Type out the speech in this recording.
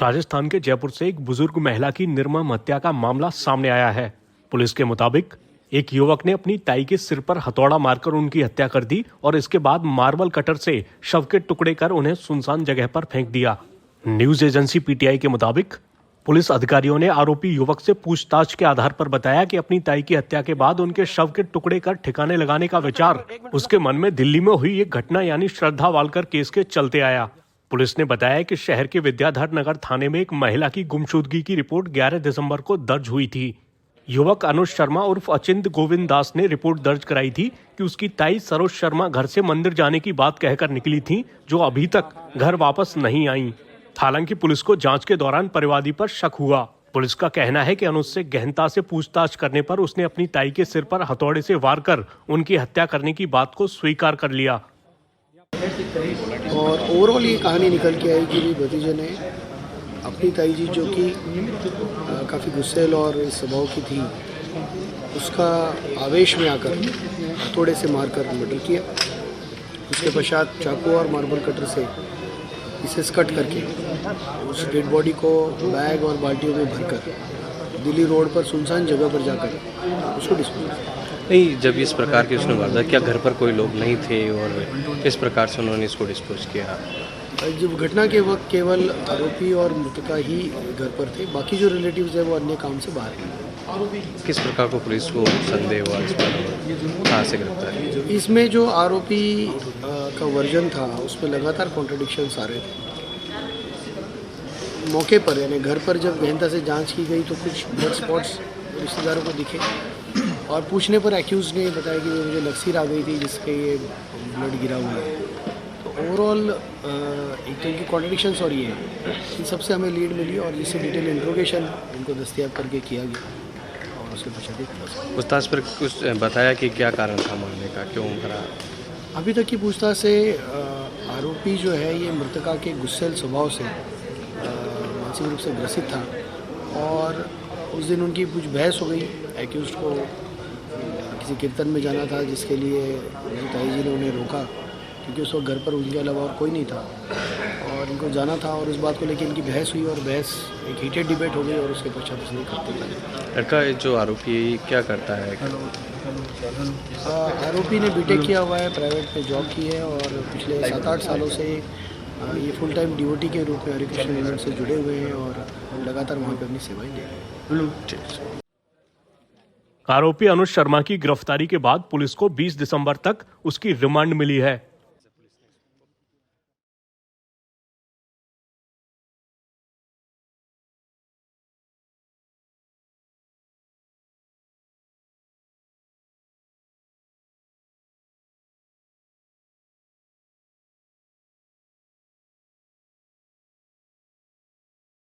राजस्थान के जयपुर से एक बुजुर्ग महिला की निर्मम हत्या का मामला सामने आया है। पुलिस के मुताबिक एक युवक ने अपनी ताई के सिर पर हथौड़ा मारकर उनकी हत्या कर दी और इसके बाद मार्बल कटर से शव के टुकड़े कर उन्हें सुनसान जगह पर फेंक दिया। न्यूज एजेंसी पीटीआई के मुताबिक पुलिस अधिकारियों ने आरोपी युवक से पूछताछ के आधार पर बताया कि अपनी ताई की हत्या के बाद उनके शव के टुकड़े कर ठिकाने लगाने का विचार उसके मन में दिल्ली में हुई एक घटना यानी श्रद्धा वालकर केस के चलते आया। पुलिस ने बताया कि शहर के विद्याधर नगर थाने में एक महिला की गुमशुदगी की रिपोर्ट 11 दिसंबर को दर्ज हुई थी। युवक अनुज शर्मा उर्फ अचिंत गोविंद दास ने रिपोर्ट दर्ज कराई थी कि उसकी ताई सरोज शर्मा घर से मंदिर जाने की बात कहकर निकली थी, जो अभी तक घर वापस नहीं आई। हालांकि पुलिस को जांच के दौरान परिवादी पर शक हुआ। पुलिस का कहना है कि अनुज से गहनता से पूछताछ करने पर उसने अपनी ताई के सिर पर हथौड़े से वार कर उनकी हत्या करने की बात को स्वीकार कर लिया। और ओवरऑल ये कहानी निकल के आई कि भतीजे ने अपनी ताई जी जो कि काफ़ी गुस्सेल और इस स्वभाव की थी, उसका आवेश में आकर हथौड़े से मारकर मर्डर किया। उसके पश्चात चाकू और मार्बल कटर से इसे कट करके उस डेड बॉडी को बैग और बाल्टियों में भरकर दिल्ली रोड पर सुनसान जगह पर जाकर उसको डिस्पोज किया। नहीं, जब इस प्रकार की उसने वारदात, क्या घर पर कोई लोग नहीं थे और किस प्रकार से उन्होंने इसको डिस्पोज किया? जब घटना के वक्त केवल आरोपी और मृतका ही घर पर थे, बाकी जो रिलेटिव्स हैं वो अन्य काम से बाहर हैं। किस प्रकार को पुलिस को संदेह हुआ इस पर, कहाँ से गिरफ्तार किया? इसमें जो आरोपी का वर्जन था उसमें लगातार कॉन्ट्रडिक्शंस आ रहे थे। मौके पर यानी घर पर जब गहनता से जांच की गई तो कुछ ब्लड स्पॉट्स रिश्तेदारों को दिखे और पूछने पर एक्यूज ने बताया कि मुझे लक्सीर आ गई थी जिसके ये ब्लड गिरा हुआ है। तो ओवरऑल एक तो इनकी कॉन्ट्रडिक्शंस और ये है, इन सबसे हमें लीड मिली और जिससे डिटेल इंट्रोगेशन इनको दस्तयाब करके किया गया और उसके पश्चात पूछताछ पर कुछ बताया कि क्या कारण था मारने का, क्यों करा? अभी तक की पूछताछ से आरोपी जो है ये मृतका के गुस्सेल स्वभाव से मानसिक रूप से ग्रसित था और उस दिन उनकी कुछ बहस हो गई। एक्यूज को किसी कीर्तन में जाना था जिसके लिए उनकी ताई जी ने उन्हें रोका क्योंकि उस वक्त घर पर उनके अलावा और कोई नहीं था और इनको जाना था और उस बात को लेकर इनकी बहस हुई और बहस एक हीटेड डिबेट हो गई और उसके पश्चात उसने करते चले। लड़का जो आरोपी क्या करता है? आरोपी ने बीटेक किया हुआ है, प्राइवेट में जॉब की है और पिछले 7-8 सालों से ये फुल टाइम डिवोटी के रूप में हरे कृष्ण यूनिट से जुड़े हुए हैं और लगातार वहाँ पर अपनी सेवाएं दे रहे हैं। आरोपी अनुज शर्मा की गिरफ्तारी के बाद पुलिस को 20 दिसंबर तक उसकी रिमांड मिली है।